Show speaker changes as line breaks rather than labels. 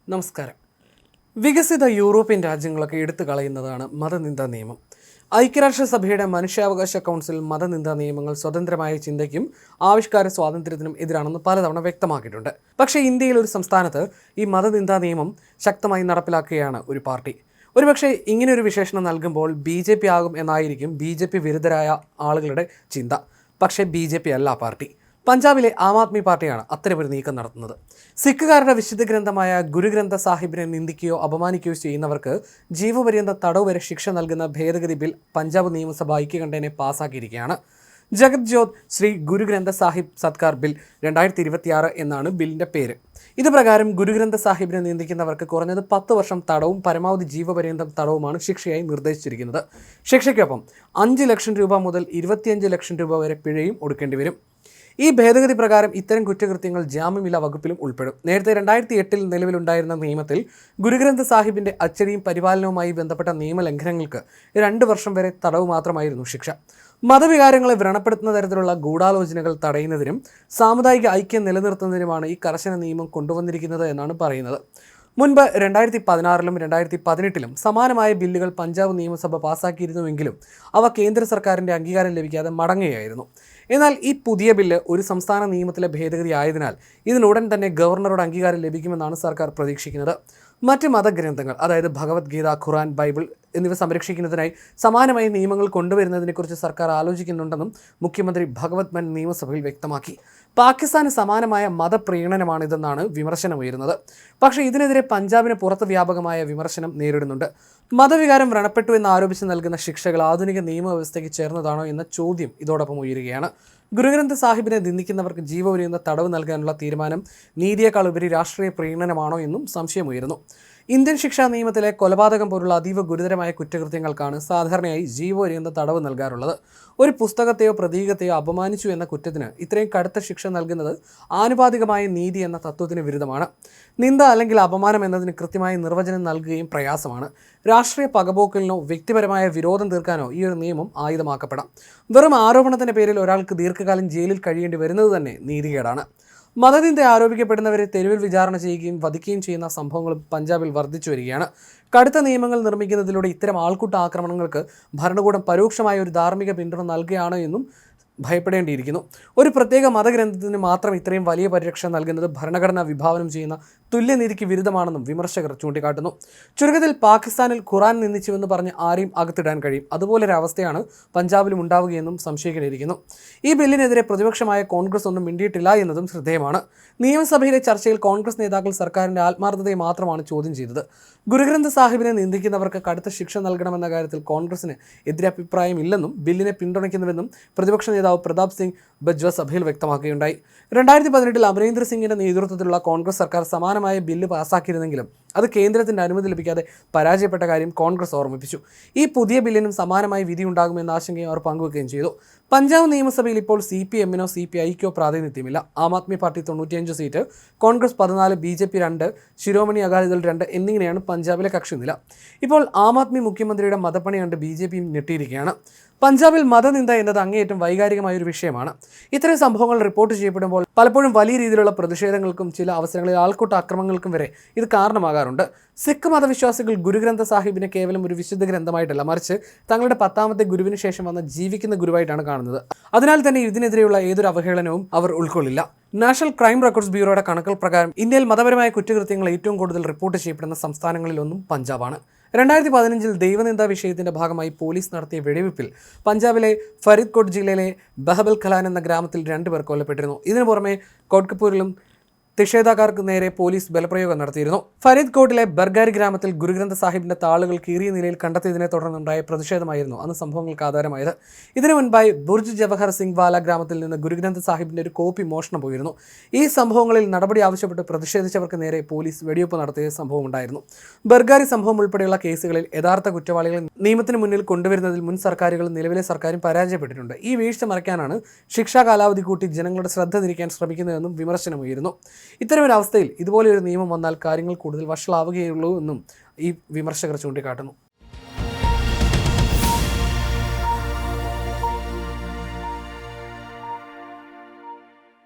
നമസ്കാരം. വികസിത യൂറോപ്യൻ രാജ്യങ്ങളൊക്കെ എടുത്തു കളയുന്നതാണ് മതനിന്ദാ നിയമം. ഐക്യരാഷ്ട്രസഭയുടെ മനുഷ്യാവകാശ കൗൺസിൽ മതനിന്ദാ നിയമങ്ങൾ സ്വതന്ത്രമായ ചിന്തയ്ക്കും ആവിഷ്കാര സ്വാതന്ത്ര്യത്തിനും എതിരാണെന്ന് പലതവണ വ്യക്തമാക്കിയിട്ടുണ്ട്. പക്ഷേ ഇന്ത്യയിൽ ഒരു സംസ്ഥാനത്ത് ഈ മതനിന്ദാ നിയമം ശക്തമായി നടപ്പിലാക്കുകയാണ് ഒരു പാർട്ടി. ഒരുപക്ഷെ ഇങ്ങനെയൊരു വിശേഷണം നൽകുമ്പോൾ BJP ആകും എന്നായിരിക്കും BJP വിരുദ്ധരായ ആളുകളുടെ ചിന്ത. പക്ഷേ BJP അല്ല പാർട്ടി. പഞ്ചാബിലെ ആം ആദ്മി പാർട്ടിയാണ് അത്തരമൊരു നീക്കം നടത്തുന്നത്. സിഖുകാരുടെ വിശുദ്ധ ഗ്രന്ഥമായ ഗുരുഗ്രന്ഥ സാഹിബിനെ നിന്ദിക്കുകയോ അപമാനിക്കുകയോ ചെയ്യുന്നവർക്ക് ജീവപര്യന്ത തടവ് വരെ ശിക്ഷ നൽകുന്ന ഭേദഗതി ബിൽ പഞ്ചാബ് നിയമസഭ ഐക്യകണ്ഠേന പാസ്സാക്കിയിരിക്കുകയാണ്. ജഗത് ജ്യോത് ശ്രീ ഗുരുഗ്രന്ഥ സാഹിബ് സത്കാർ ബിൽ 2026 എന്നാണ് ബില്ലിൻ്റെ പേര്. ഇതുപ്രകാരം ഗുരുഗ്രന്ഥ സാഹിബിനെ നിന്ദിക്കുന്നവർക്ക് കുറഞ്ഞത് 10 വർഷം തടവും പരമാവധി ജീവപര്യന്തം തടവുമാണ് ശിക്ഷയായി നിർദ്ദേശിച്ചിരിക്കുന്നത്. ശിക്ഷയ്ക്കൊപ്പം 5 ലക്ഷം രൂപ മുതൽ 25 ലക്ഷം രൂപ വരെ പിഴയും ഒടുക്കേണ്ടി വരും. ഈ ഭേദഗതി പ്രകാരം ഇത്തരം കുറ്റകൃത്യങ്ങൾ ജാമ്യമില്ലാ വകുപ്പിലും ഉൾപ്പെടും. നേരത്തെ 2008 നിലവിലുണ്ടായിരുന്ന നിയമത്തിൽ ഗുരുഗ്രന്ഥ സാഹിബിൻ്റെ അച്ചടിയും പരിപാലനവുമായി ബന്ധപ്പെട്ട നിയമലംഘനങ്ങൾക്ക് 2 വർഷം വരെ തടവ് മാത്രമായിരുന്നു ശിക്ഷ. മതവികാരങ്ങളെ വ്രണപ്പെടുത്തുന്ന തരത്തിലുള്ള ഗൂഢാലോചനകൾ തടയുന്നതിനും സാമുദായിക ഐക്യം നിലനിർത്തുന്നതിനുമാണ് ഈ കർശന നിയമം കൊണ്ടുവന്നിരിക്കുന്നത് എന്നാണ് പറയുന്നത്. മുൻപ് 2016 2018 സമാനമായ ബില്ലുകൾ പഞ്ചാബ് നിയമസഭ പാസ്സാക്കിയിരുന്നുവെങ്കിലും അവ കേന്ദ്ര സർക്കാരിൻ്റെ അംഗീകാരം ലഭിക്കാതെ മടങ്ങുകയായിരുന്നു. എന്നാൽ ഈ പുതിയ ബില്ല് ഒരു സംസ്ഥാന നിയമത്തിലെ ഭേദഗതി ആയതിനാൽ ഇതിനുടൻ തന്നെ ഗവർണറുടെ അംഗീകാരം ലഭിക്കുമെന്നാണ് സർക്കാർ പ്രതീക്ഷിക്കുന്നത്. മറ്റ് മതഗ്രന്ഥങ്ങൾ, അതായത് ഭഗവത്ഗീത, ഖുറാൻ, ബൈബിൾ എന്നിവ സംരക്ഷിക്കുന്നതിനായി സമാനമായ നിയമങ്ങൾ കൊണ്ടുവരുന്നതിനെക്കുറിച്ച് സർക്കാർ ആലോചിക്കുന്നുണ്ടെന്നും മുഖ്യമന്ത്രി ഭഗവത് മാൻ നിയമസഭയിൽ വ്യക്തമാക്കി. പാകിസ്ഥാന് സമാനമായ മതപ്രീണനമാണിതെന്നാണ് വിമർശനമുയരുന്നത്. പക്ഷേ ഇതിനെതിരെ പഞ്ചാബിന് പുറത്ത് വ്യാപകമായ വിമർശനം നേരിടുന്നുണ്ട്. മതവികാരം വ്രണപ്പെട്ടു എന്ന് ആരോപിച്ച് നൽകുന്ന ശിക്ഷകൾ ആധുനിക നിയമവ്യവസ്ഥയ്ക്ക് ചേർന്നതാണോ എന്ന ചോദ്യം ഇതോടൊപ്പം ഉയരുകയാണ്. ഗുരുഗ്രന്ഥ സാഹിബിനെ നിന്ദിക്കുന്നവർക്ക് ജീവപര്യന്ത തടവ് നൽകാനുള്ള തീരുമാനം നീതിയേക്കാൾ ഉപരി രാഷ്ട്രീയ പ്രീണനമാണോ എന്നും സംശയമുയരുന്നു. ഇന്ത്യൻ ശിക്ഷാ നിയമത്തിലെ കൊലപാതകം പോലുള്ള അതീവ ഗുരുതരമായ കുറ്റകൃത്യങ്ങൾക്കാണ് സാധാരണയായി ജീവപര്യന്ത തടവ് നൽകാറുള്ളത്. ഒരു പുസ്തകത്തെയോ പ്രതീകത്തെയോ അപമാനിച്ചു എന്ന കുറ്റത്തിന് ഇത്രയും കടുത്ത ശിക്ഷ നൽകുന്നത് ആനുപാതികമായ നീതി എന്ന തത്വത്തിന് വിരുദ്ധമാണ്. നിന്ദ അല്ലെങ്കിൽ അപമാനം എന്നതിന് കൃത്യമായ നിർവചനം നൽകുകയും പ്രയാസമാണ്. രാഷ്ട്രീയ പകപോക്കലിനോ വ്യക്തിപരമായ വിരോധം തീർക്കാനോ ഈ ഒരു നിയമം ആയുധമാക്കപ്പെടാം. വെറും ആരോപണത്തിൻ്റെ പേരിൽ ഒരാൾക്ക് ദീർഘകാലം ജയിലിൽ കഴിയേണ്ടി വരുന്നത് തന്നെ നീതികേടാണ്. മതനിന്ദ ആരോപിക്കപ്പെടുന്നവരെ തെരുവിൽ വിചാരണ ചെയ്യുകയും വധിക്കുകയും ചെയ്യുന്ന സംഭവങ്ങളും പഞ്ചാബിൽ വർദ്ധിച്ചു വരികയാണ്. കടുത്ത നിയമങ്ങൾ നിർമ്മിക്കുന്നതിലൂടെ ഇത്തരം ആൾക്കൂട്ട ആക്രമണങ്ങൾക്ക് ഭരണകൂടം പരോക്ഷമായ ഒരു ധാർമ്മിക പിന്തുണ നൽകുകയാണോ എന്നും ഭയപ്പെടേണ്ടിയിരിക്കുന്നു. ഒരു പ്രത്യേക മതഗ്രന്ഥത്തിന് മാത്രം ഇത്രയും വലിയ പരിരക്ഷ നൽകുന്നത് ഭരണഘടന വിഭാവനം ചെയ്യുന്ന തുല്യനീതിക്ക് വിരുദ്ധമാണെന്നും വിമർശകർ ചൂണ്ടിക്കാട്ടുന്നു. ചുരുക്കത്തിൽ പാകിസ്ഥാനിൽ ഖുറാൻ നിന്ദിച്ചുവെന്ന് പറഞ്ഞ് ആരെയും അകത്തിടാൻ കഴിയും. അതുപോലൊരവസ്ഥയാണ് പഞ്ചാബിലും ഉണ്ടാവുകയെന്നും സംശയിക്കേണ്ടിയിരിക്കുന്നു. ഈ ബില്ലിനെതിരെ പ്രതിപക്ഷമായ കോൺഗ്രസ് ഒന്നും മിണ്ടിയിട്ടില്ല എന്നതും ശ്രദ്ധേയമാണ്. നിയമസഭയിലെ ചർച്ചയിൽ കോൺഗ്രസ് നേതാക്കൾ സർക്കാരിൻ്റെ ആത്മാർത്ഥതയെ മാത്രമാണ് ചോദ്യം ചെയ്തത്. ഗുരുഗ്രന്ഥ സാഹിബിനെ നിന്ദിക്കുന്നവർക്ക് കടുത്ത ശിക്ഷ നൽകണമെന്ന കാര്യത്തിൽ കോൺഗ്രസിന് എതിരഭിപ്രായമില്ലെന്നും ബില്ലിനെ പിന്തുണയ്ക്കുന്നുവെന്നും പ്രതിപക്ഷ നേതാവ് പ്രതാപ് സിംഗ് ബജ്വ സഭയിൽ വ്യക്തമാക്കുകയുണ്ടായി. 2018 അമരീന്ദർ സിംഗിന്റെ നേതൃത്വത്തിലുള്ള കോൺഗ്രസ് സർക്കാർ സമാനമായ ബില്ല് പാസ്സാക്കിയിരുന്നെങ്കിലും അത് കേന്ദ്രത്തിന്റെ അനുമതി ലഭിക്കാതെ പരാജയപ്പെട്ട കാര്യം കോൺഗ്രസ് ഓർമ്മിപ്പിച്ചു. ഈ പുതിയ ബില്ലിനും സമാനമായ വിധി ഉണ്ടാകുമെന്ന ആശങ്കയും അവർ പങ്കുവയ്ക്കുകയും ചെയ്തു. പഞ്ചാബ് നിയമസഭയിൽ ഇപ്പോൾ CPM-നോ CPI-ക്കോ പ്രാതിനിധ്യമില്ല. ആം ആദ്മി പാർട്ടി 95 സീറ്റ്, കോൺഗ്രസ് 14, BJP 2, ശിരോമണി അകാലിദൾ 2 എന്നിങ്ങനെയാണ് പഞ്ചാബിലെ കക്ഷിനില. ഇപ്പോൾ ആം ആദ്മി മുഖ്യമന്ത്രിയുടെ മതപ്പണി കണ്ട് BJP ഞെട്ടിയിരിക്കുകയാണ്. പഞ്ചാബിൽ മതനിന്ദ എന്നത് അങ്ങേയറ്റം വൈകാരികമായ ഒരു വിഷയമാണ്. ഇത്തരം സംഭവങ്ങൾ റിപ്പോർട്ട് ചെയ്യപ്പെടുമ്പോൾ പലപ്പോഴും വലിയ രീതിയിലുള്ള പ്രതിഷേധങ്ങൾക്കും ചില അവസരങ്ങളിൽ ആൾക്കൂട്ട ആക്രമണങ്ങൾക്കും വരെ ഇത് കാരണമാകാറുണ്ട്. സിഖ് മതവിശ്വാസികൾ ഗുരുഗ്രന്ഥ സാഹിബിനെ കേവലം ഒരു വിശുദ്ധ ഗ്രന്ഥമായിട്ടല്ല, മറിച്ച് തങ്ങളുടെ 10ാമത്തെ ഗുരുവിന് ശേഷം വന്ന ജീവിക്കുന്ന ഗുരുവായിട്ടാണ് കാണുന്നത്. അതിനാൽ തന്നെ ഇതിനെതിരെയുള്ള ഏതൊരു അവഹേളനവും അവർ ഉൾക്കൊള്ളില്ല. നാഷണൽ ക്രൈം റെക്കോർഡ്സ് ബ്യൂറോയുടെ കണക്കുകൾ പ്രകാരം ഇന്ത്യയിൽ മതപരമായ കുറ്റകൃത്യങ്ങൾ ഏറ്റവും കൂടുതൽ റിപ്പോർട്ട് ചെയ്യപ്പെടുന്ന സംസ്ഥാനങ്ങളിലൊന്നും പഞ്ചാബാണ്. 2015 ദൈവനിന്ദാ വിഷയത്തിന്റെ ഭാഗമായി പോലീസ് നടത്തിയ വെടിവെപ്പിൽ പഞ്ചാബിലെ ഫരീദ്കോട്ട് ജില്ലയിലെ ബഹബൽ ഖലാൻ എന്ന ഗ്രാമത്തിൽ 2 പേർ കൊല്ലപ്പെട്ടിരുന്നു. ഇതിനു പുറമെ കോട്ട്കപൂരിലും നിഷേധക്കാർക്ക് നേരെ പോലീസ് ബലപ്രയോഗം നടത്തിയിരുന്നു. ഫരീദ്കോട്ടിലെ ബർഗാരി ഗ്രാമത്തിൽ ഗുരുഗ്രന്ഥ സാഹിബിന്റെ താളുകൾ കീറിയ നിലയിൽ കണ്ടെത്തിയതിനെ തുടർന്നുണ്ടായ പ്രതിഷേധമായിരുന്നു അന്ന് സംഭവങ്ങൾക്ക് ആധാരമായത്. ഇതിനു മുൻപായി ബുർജ് ജവഹർ സിംഗ് വാല ഗ്രാമത്തിൽ നിന്ന് ഗുരുഗ്രന്ഥ സാഹിബിന്റെ ഒരു കോപ്പി മോഷണം പോയിരുന്നു. ഈ സംഭവങ്ങളിൽ നടപടി ആവശ്യപ്പെട്ട് പ്രതിഷേധിച്ചവർക്ക് നേരെ പോലീസ് വെടിവെപ്പ് നടത്തിയ സംഭവമുണ്ടായിരുന്നു. ബർഗാരി സംഭവം ഉൾപ്പെടെയുള്ള കേസുകളിൽ യഥാർത്ഥ കുറ്റവാളികളെ നിയമത്തിന് മുന്നിൽ കൊണ്ടുവരുന്നതിൽ മുൻ സർക്കാരുകളും നിലവിലെ സർക്കാരും പരാജയപ്പെട്ടിട്ടുണ്ട്. ഈ വീഴ്ച മറയ്ക്കാനാണ് ശിക്ഷാ കാലാവധി കൂട്ടി ജനങ്ങളുടെ ശ്രദ്ധ തിരിക്കാൻ ശ്രമിക്കുന്നതെന്നും വിമർശനമുയരുന്നു. ഇത്തരമൊരവസ്ഥയിൽ ഇതുപോലെയൊരു നിയമം വന്നാൽ കാര്യങ്ങൾ കൂടുതൽ വഷളാവുകയുള്ളൂ എന്നും ഈ വിമർശകർ ചൂണ്ടിക്കാട്ടുന്നു.